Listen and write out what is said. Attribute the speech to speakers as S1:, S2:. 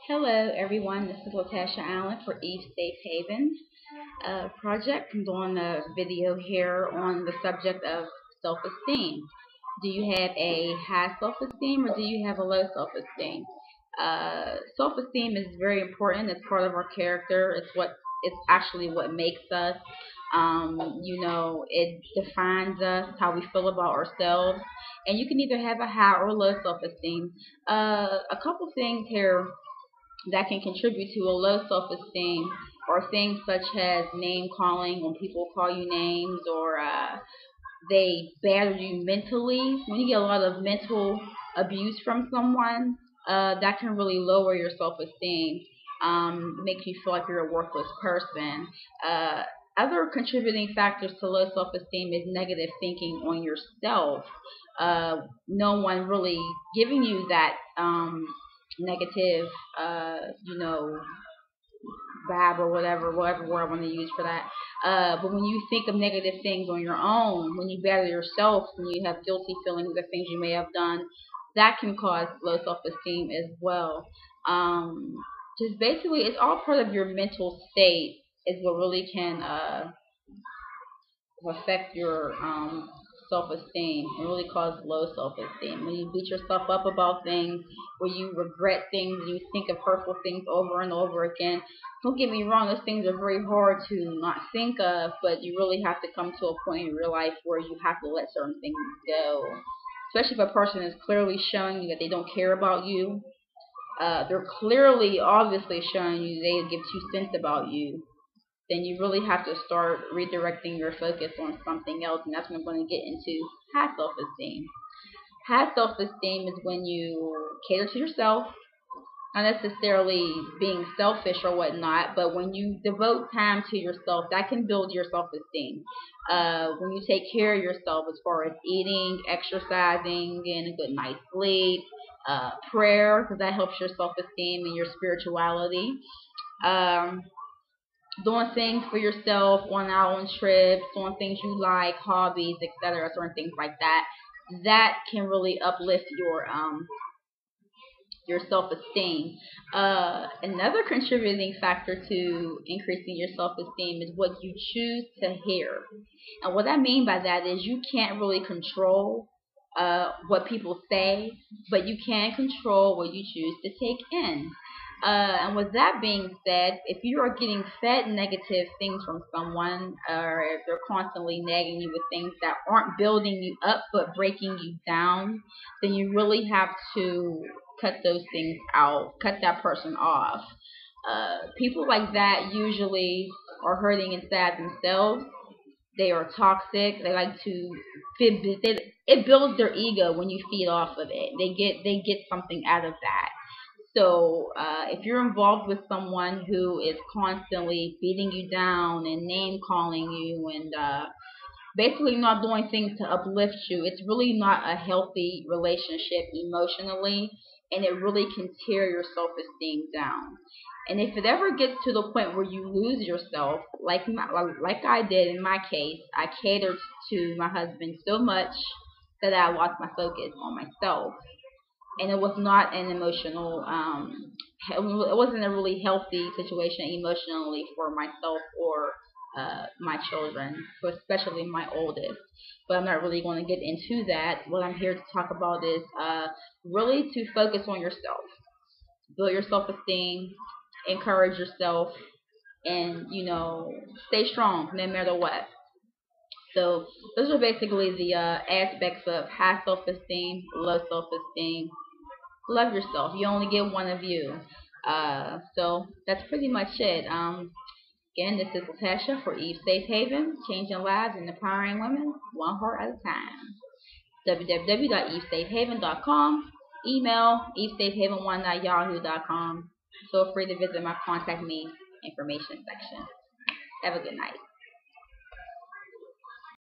S1: Hello, everyone. This is Latasha Allen for Eve Safe Haven Project. I'm doing a video here on the subject of self-esteem. Do you have a high self-esteem or do you have a low self-esteem? Self-esteem is very important. It's part of our character. It's actually what makes us. It defines us, how we feel about ourselves, and you can either have a high or low self-esteem. A couple things here that can contribute to a low self-esteem or things such as name calling when people call you names or they batter you mentally. When you get a lot of mental abuse from someone, that can really lower your self-esteem, make you feel like you're a worthless person. Uh, Other contributing factors to low self-esteem is negative thinking on yourself. No one really giving you that negative, vibe or whatever word I want to use for that. But when you think of negative things on your own, when you battle yourself, when you have guilty feelings of things you may have done, that can cause low self-esteem as well. Just basically, it's all part of your mental state is what really can affect your self-esteem and really cause low self-esteem. When you beat yourself up about things, where you regret things, you think of hurtful things over and over again. Don't get me wrong; those things are very hard to not think of, but you really have to come to a point in your life where you have to let certain things go. Especially if a person is clearly showing you that they don't care about you. They're clearly, obviously showing you they give 2 cents about you, then you really have to start redirecting your focus on something else, and that's when I'm going to get into high self-esteem. High self-esteem is when you cater to yourself, not necessarily being selfish or whatnot, but when you devote time to yourself, that can build your self-esteem. When you take care of yourself as far as eating, exercising, getting a good night's sleep, prayer, because that helps your self-esteem and your spirituality. Um, Doing things for yourself, going out on trips, doing things you like, hobbies, etc., certain things like that. That can really uplift your self-esteem. Another contributing factor to increasing your self-esteem is what you choose to hear. And what I mean by that is you can't really control what people say, but you can control what you choose to take in. And with that being said, if you are getting fed negative things from someone, or if they're constantly nagging you with things that aren't building you up but breaking you down, then you really have to cut those things out, cut that person off. People like that usually are hurting inside themselves. They are toxic. They like to it builds their ego when you feed off of it. They get something out of that. So if you're involved with someone who is constantly beating you down and name calling you and basically not doing things to uplift you, it's really not a healthy relationship emotionally, and it really can tear your self-esteem down. And if it ever gets to the point where you lose yourself, like I did in my case, I catered to my husband so much that I lost my focus on myself, and it was not an emotional it wasn't a really healthy situation emotionally for myself or my children, especially my oldest. But I'm not really going to get into that. What I'm here to talk about is really to focus on yourself, build your self-esteem, encourage yourself, and stay strong no matter what. So those are basically the aspects of high self-esteem, low self-esteem. Love yourself. You only get one of you. So that's pretty much it. Again, this is Latasha for Eve Safe Haven, changing lives and empowering women one heart at a time. www.evesafehaven.com. Email evesafehaven1@yahoo.com. Feel free to visit my contact me information section. Have a good night.